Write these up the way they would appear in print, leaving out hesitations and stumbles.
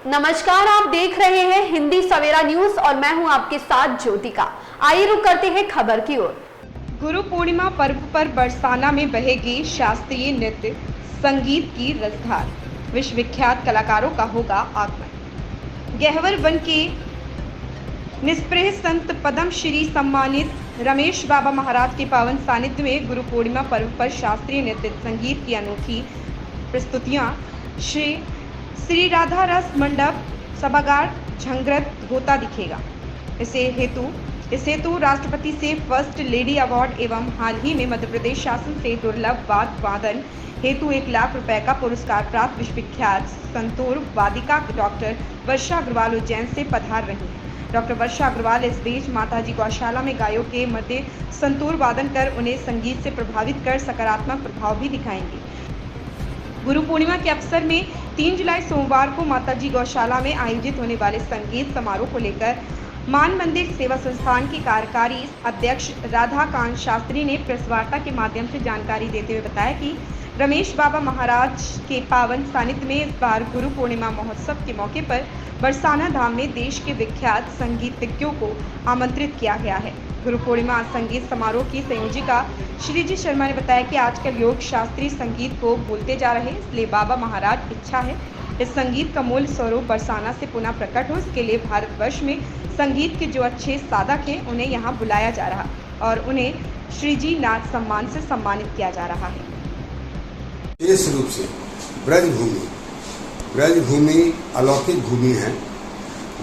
नमस्कार, आप देख रहे हैं हिंदी सवेरा न्यूज और मैं हूं आपके साथ ज्योतिका। आइए रुक करते हैं खबर की ओर। गुरु पूर्णिमा पर्व पर बरसाना में बहेगी शास्त्रीय नृत्य संगीत की रसधार। विश्वविख्यात कलाकारों का होगा आगमन। गहवर वन के निष्प्रह संत पद्म श्री सम्मानित रमेश बाबा महाराज के पावन सानिध्य में गुरु पूर्णिमा पर्व पर शास्त्रीय नृत्य संगीत की अनोखी प्रस्तुतियां श्री राधा रस मंडप सभागार झंगरत होता दिखेगा। इस हेतु राष्ट्रपति से फर्स्ट लेडी अवार्ड एवं हाल ही में मध्य प्रदेश शासन से दुर्लभ वादन हेतु 1 लाख रुपए का पुरस्कार प्राप्त विश्वविख्यात संतूर वादिका डॉक्टर वर्षा अग्रवाल उज्जैन से पधार रही हैं। डॉक्टर वर्षा अग्रवाल इस बीच माताजी गौशाला में गायों के मध्य संतूर वादन कर उन्हें संगीत से प्रभावित कर सकारात्मक प्रभाव भी दिखाएंगी। गुरु पूर्णिमा के अवसर में 3 जुलाई सोमवार को माताजी गौशाला में आयोजित होने वाले संगीत समारोह को लेकर मान मंदिर सेवा संस्थान के कार्यकारी अध्यक्ष राधाकांत शास्त्री ने प्रेस वार्ता के माध्यम से जानकारी देते हुए बताया कि रमेश बाबा महाराज के पावन सानिध्य में इस बार गुरु पूर्णिमा महोत्सव के मौके पर बरसाना धाम में देश के विख्यात संगीतज्ञों को आमंत्रित किया गया है। गुरु पूर्णिमा संगीत समारोह की संयोजिका श्रीजी शर्मा ने बताया कि आजकल योग शास्त्रीय संगीत को भूलते जा रहे हैं, इसलिए बाबा महाराज इच्छा है इस संगीत का मूल स्वरूप बरसाना से पुनः प्रकट हो। इसके लिए भारतवर्ष में संगीत के जो अच्छे साधक हैं उन्हें यहाँ बुलाया जा रहा और उन्हें श्रीजी नाथ सम्मान से सम्मानित किया जा रहा है। विशेष रूप से ब्रज भूमि अलौकिक भूमि है।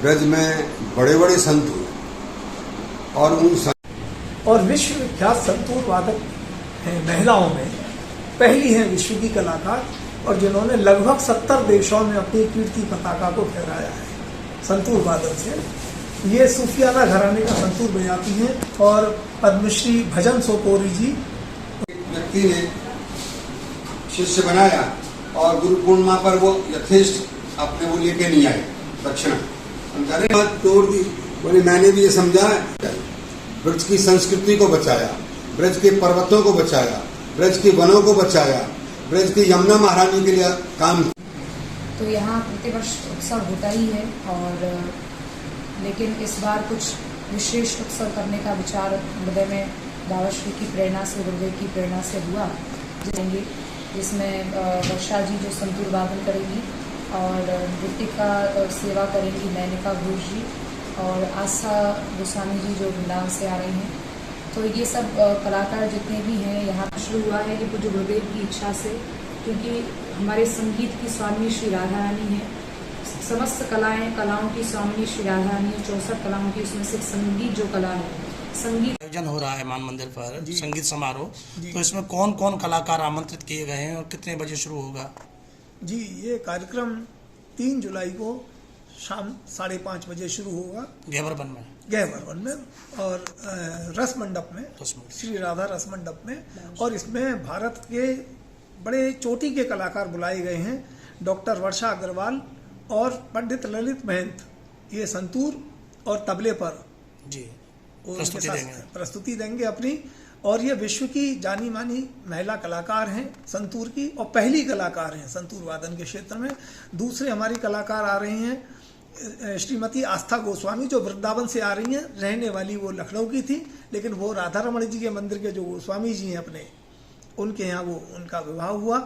ब्रज में बड़े बड़े संत हुए और विश्व विख्यात संतूर वादक हैं। महिलाओं में पहली हैं विश्व की कलाकार और जिन्होंने लगभग 70 देशों में अपनी कीर्ति पताका को फहराया है संतूर वादन से। ये सूफियाना घराने का संतूर बजाती हैं और पद्मश्री भजन सोपोरी जी व्यक्ति ने शिष्य बनाया और गुरु पूर्णिमा पर वो यथेष्ट अपने वो लेके नहीं आए दक्षिणा तोड़ दी। बोले मैंने भी ये समझा ब्रज की संस्कृति को बचाया, ब्रज के पर्वतों को बचाया, ब्रज के वनों को बचाया, ब्रज की यमुना महारानी के लिए काम। तो यहाँ प्रतिवर्ष उत्सव होता ही है और लेकिन इस बार कुछ विशेष उत्सव करने का विचार हृदय में बाबा श्री की प्रेरणा से, गुरुदेव की प्रेरणा से हुआ जिसमें वर्षा जी जो संतूर वादन करेंगी और ऋतिका सेवा करेंगी नैनिका घोष जी और आशा गोस्वामी जी जो वृंदावन से आ रही हैं। तो ये सब कलाकार जितने भी हैं यहाँ शुरू हुआ है कि पूज्य गुरुदेव की इच्छा से, क्योंकि हमारे संगीत की स्वामी श्री राधा रानी है। समस्त कलाओं की स्वामी श्री राधा रानी है। 64 कलाओं की उसमें से संगीत जो कला है, संगीत आयोजन हो रहा है मान मंदिर पर संगीत समारोह। तो इसमें कौन कौन कलाकार आमंत्रित किए गए हैं और कितने बजे शुरू होगा? जी, ये कार्यक्रम 3 जुलाई को शाम 5:30 बजे शुरू होगा गहवर वन में और रस मंडप में, श्री राधा रस मंडप में। और इसमें भारत के बड़े चोटी के कलाकार बुलाए गए हैं। डॉक्टर वर्षा अग्रवाल और पंडित ललित महंत ये संतूर और तबले पर जी प्रस्तुति देंगे अपनी। और ये विश्व की जानी मानी महिला कलाकार हैं संतूर की और पहली कलाकार हैं संतूर वादन के क्षेत्र में। दूसरे हमारी कलाकार आ रही हैं श्रीमती आस्था गोस्वामी जो वृंदावन से आ रही हैं। रहने वाली वो लखनऊ की थी, लेकिन वो राधा रमण जी के मंदिर के जो गोस्वामी जी हैं अपने, उनके यहाँ वो उनका विवाह हुआ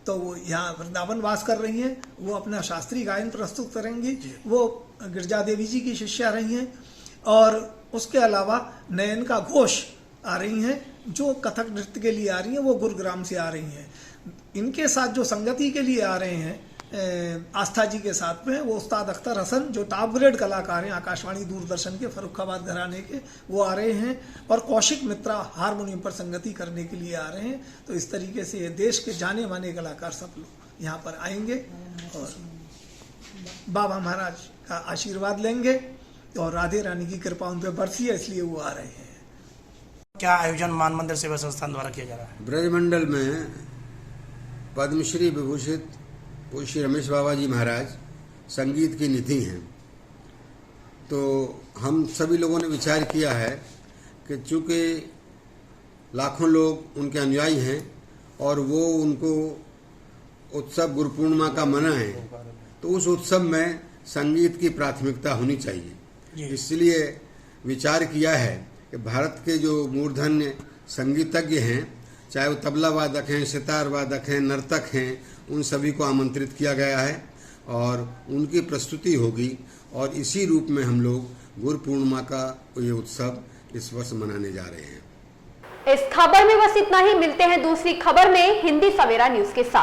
तो वो यहाँ वृंदावन वास कर रही हैं। वो अपना शास्त्रीय गायन प्रस्तुत करेंगी। वो गिरजा देवी जी की शिष्या रही हैं। और उसके अलावा नयनिका घोष आ रही हैं जो कथक नृत्य के लिए आ रही हैं, वो गुरुग्राम से आ रही हैं। इनके साथ जो संगति के लिए आ रहे हैं आस्था जी के साथ में वो उस्ताद अख्तर हसन जो टॉप ग्रेड कलाकार हैं आकाशवाणी दूरदर्शन के फर्रुखाबाद घराने के, वो आ रहे हैं। और कौशिक मित्रा हारमोनियम पर संगति करने के लिए आ रहे हैं। तो इस तरीके से देश के जाने माने कलाकार सब लोग यहाँ पर आएंगे और बाबा महाराज का आशीर्वाद लेंगे और राधे रानी की कृपा उन पर बरसी है, इसलिए वो आ रहे हैं। क्या आयोजन मान मंदिर सेवा संस्थान द्वारा किया जा रहा है? ब्रजमंडल में पद्मश्री विभूषित श्री रमेश बाबा जी महाराज संगीत की निधि हैं। तो हम सभी लोगों ने विचार किया है कि चूँकि लाखों लोग उनके अनुयायी हैं और वो उनको उत्सव गुरु पूर्णिमा का मनाएं, तो उस उत्सव में संगीत की प्राथमिकता होनी चाहिए। इसलिए विचार किया है कि भारत के जो मूर्धन्य संगीतज्ञ हैं, चाहे वो तबला वादक हैं, सितार वादक हैं, नर्तक हैं, उन सभी को आमंत्रित किया गया है और उनकी प्रस्तुति होगी। और इसी रूप में हम लोग गुरु पूर्णिमा का ये उत्सव इस वर्ष मनाने जा रहे हैं। इस खबर में बस इतना ही। मिलते हैं दूसरी खबर में हिंदी सवेरा न्यूज के साथ।